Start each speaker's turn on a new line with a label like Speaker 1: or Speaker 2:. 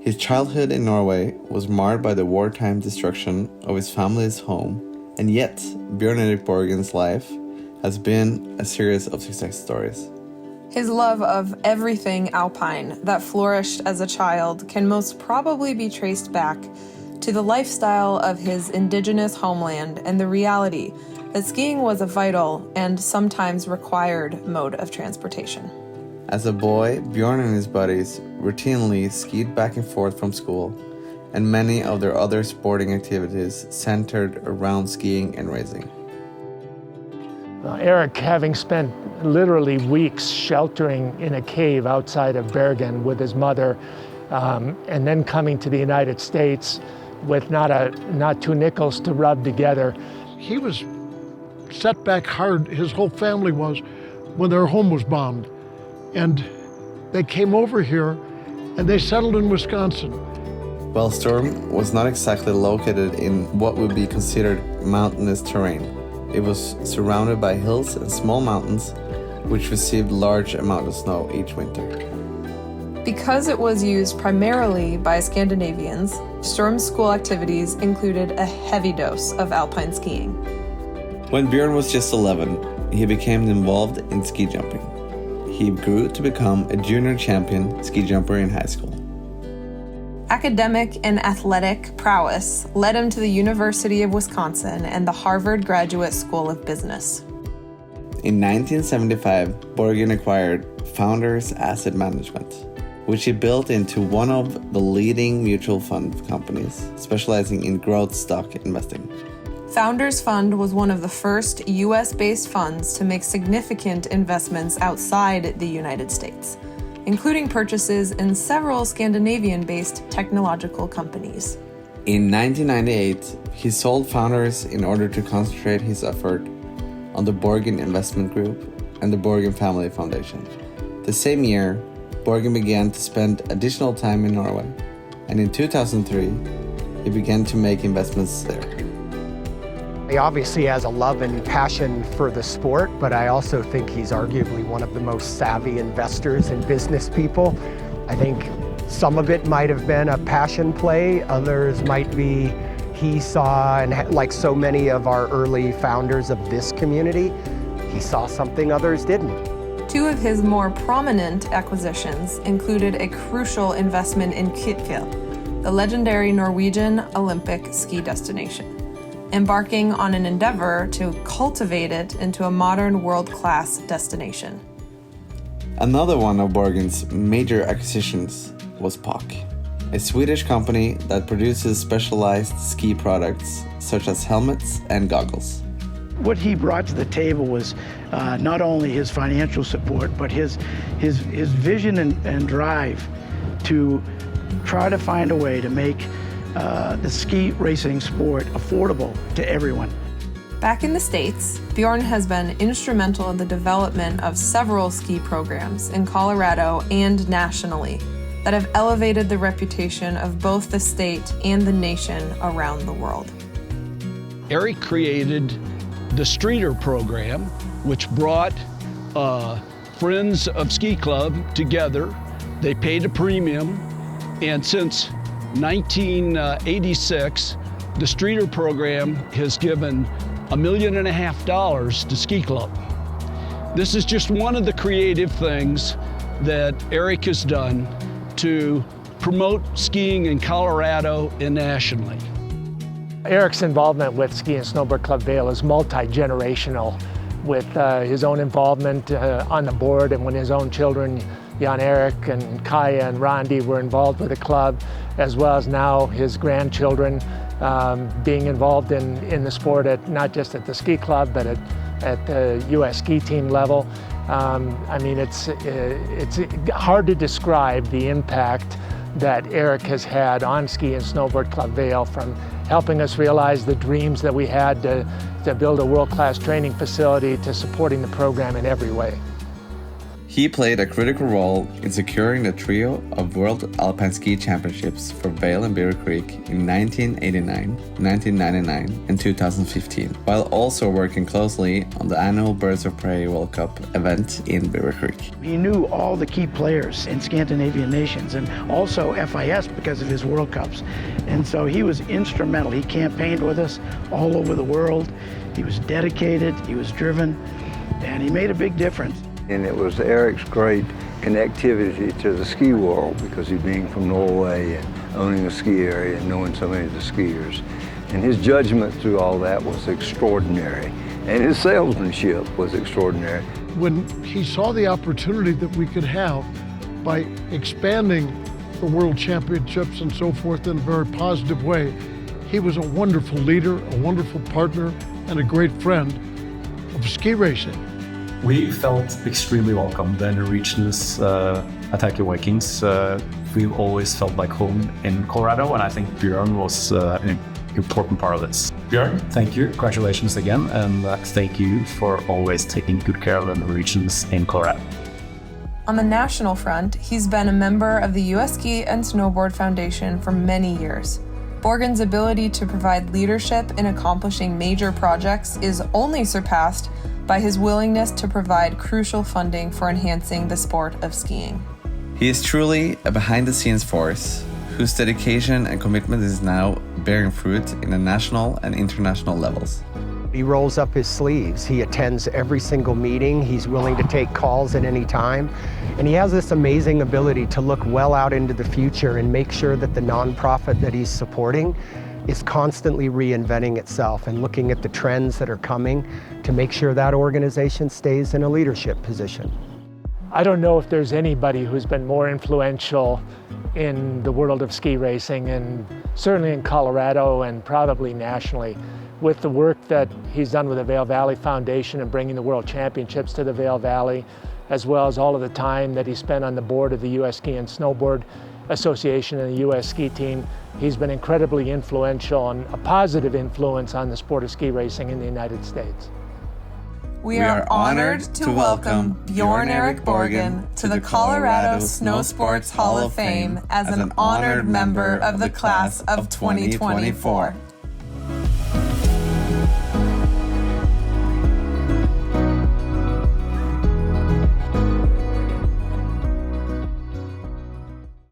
Speaker 1: His childhood in Norway was marred by the wartime destruction of his family's home, and yet Bjorn Erik Borgen's life has been a series of success stories.
Speaker 2: His love of everything alpine that flourished as a child can most probably be traced back to the lifestyle of his indigenous homeland and the reality that skiing was a vital and sometimes required mode of transportation.
Speaker 1: As a boy, Bjorn and his buddies routinely skied back and forth from school, and many of their other sporting activities centered around skiing and racing.
Speaker 3: Erik, having spent literally weeks sheltering in a cave outside of Bergen with his mother, and then coming to the United States with not two nickels to rub together.
Speaker 4: He was set back hard, his whole family was, when their home was bombed. And they came over here and they settled in Wisconsin.
Speaker 1: Wellstorm was not exactly located in what would be considered mountainous terrain. It was surrounded by hills and small mountains, which received large amounts of snow each winter.
Speaker 2: Because it was used primarily by Scandinavians, Storm's school activities included a heavy dose of alpine skiing.
Speaker 1: When Bjorn was just 11, he became involved in ski jumping. He grew to become a junior champion ski jumper in high school.
Speaker 2: Academic and athletic prowess led him to the University of Wisconsin and the Harvard Graduate School of Business.
Speaker 1: In 1975, Borgen acquired Founders Asset Management, which he built into one of the leading mutual fund companies, specializing in growth stock investing.
Speaker 2: Founders Fund was one of the first U.S.-based funds to make significant investments outside the United States, including purchases in several Scandinavian-based technological companies.
Speaker 1: In 1998, he sold Founders in order to concentrate his effort on the Borgen Investment Group and the Borgen Family Foundation. The same year, Borgen began to spend additional time in Norway, and in 2003, he began to make investments there.
Speaker 5: He obviously has a love and passion for the sport, but I also think he's arguably one of the most savvy investors and business people. I think some of it might have been a passion play, others might be he saw, and like so many of our early founders of this community, he saw something others didn't.
Speaker 2: Two of his more prominent acquisitions included a crucial investment in Kvitfjell, the legendary Norwegian Olympic ski destination, embarking on an endeavor to cultivate it into a modern world-class destination.
Speaker 1: Another one of Borgen's major acquisitions was POC, a Swedish company that produces specialized ski products such as helmets and goggles.
Speaker 6: What he brought to the table was not only his financial support, but his vision and drive to try to find a way to make the ski racing sport affordable to everyone.
Speaker 2: Back in the States, Bjorn has been instrumental in the development of several ski programs in Colorado and nationally that have elevated the reputation of both the state and the nation around the world.
Speaker 7: Erik created the Streeter program, which brought Friends of Ski Club together. They paid a premium, and since 1986, the Streeter program has given $1.5 million to Ski Club. This is just one of the creative things that Erik has done to promote skiing in Colorado and nationally.
Speaker 3: Erik's involvement with Ski and Snowboard Club Vail is multi-generational, with his own involvement on the board, and when his own children, Jan Erik and Kaya and Randi, were involved with the club, as well as now his grandchildren being involved in the sport, not just at the ski club, but at the U.S. ski team level. I mean, it's hard to describe the impact that Erik has had on Ski and Snowboard Club Vail, from helping us realize the dreams that we had to build a world-class training facility, to supporting the program in every way.
Speaker 1: He played a critical role in securing the trio of World Alpine Ski Championships for Vail and Beaver Creek in 1989, 1999, and 2015, while also working closely on the annual Birds of Prey World Cup event in Beaver Creek.
Speaker 6: He knew all the key players in Scandinavian nations and also FIS because of his World Cups. And so he was instrumental. He campaigned with us all over the world. He was dedicated, he was driven, and he made a big difference.
Speaker 8: And it was Eric's great connectivity to the ski world because he being from Norway and owning a ski area and knowing so many of the skiers. And his judgment through all that was extraordinary. And his salesmanship was extraordinary.
Speaker 4: When he saw the opportunity that we could have by expanding the World Championships and so forth in a very positive way, he was a wonderful leader, a wonderful partner, and a great friend of ski racing.
Speaker 9: We felt extremely welcome when we reached this Attack Your Vikings. We've always felt like home in Colorado, and I think Bjorn was an important part of this. Bjorn, thank you. Congratulations again, and thank you for always taking good care of the Norwegians in Colorado.
Speaker 2: On the national front, he's been a member of the U.S. Ski and Snowboard Foundation for many years. Bjorn's ability to provide leadership in accomplishing major projects is only surpassed by his willingness to provide crucial funding for enhancing the sport of skiing.
Speaker 1: He is truly a behind-the-scenes force whose dedication and commitment is now bearing fruit in the national and international levels.
Speaker 5: He rolls up his sleeves. He attends every single meeting. He's willing to take calls at any time. And he has this amazing ability to look well out into the future and make sure that the nonprofit that he's supporting is constantly reinventing itself and looking at the trends that are coming to make sure that organization stays in a leadership position.
Speaker 3: I don't know if there's anybody who's been more influential in the world of ski racing, and certainly in Colorado and probably nationally, with the work that he's done with the Vail Valley Foundation and bringing the World Championships to the Vail Valley, as well as all of the time that he spent on the board of the U.S. Ski and Snowboard Association and the U.S. ski team. He's been incredibly influential and a positive influence on the sport of ski racing in the United States.
Speaker 2: We are honored to welcome Bjorn Erik Borgen to the Colorado Snow Sports Hall of Fame as an honored member of the class of 2024.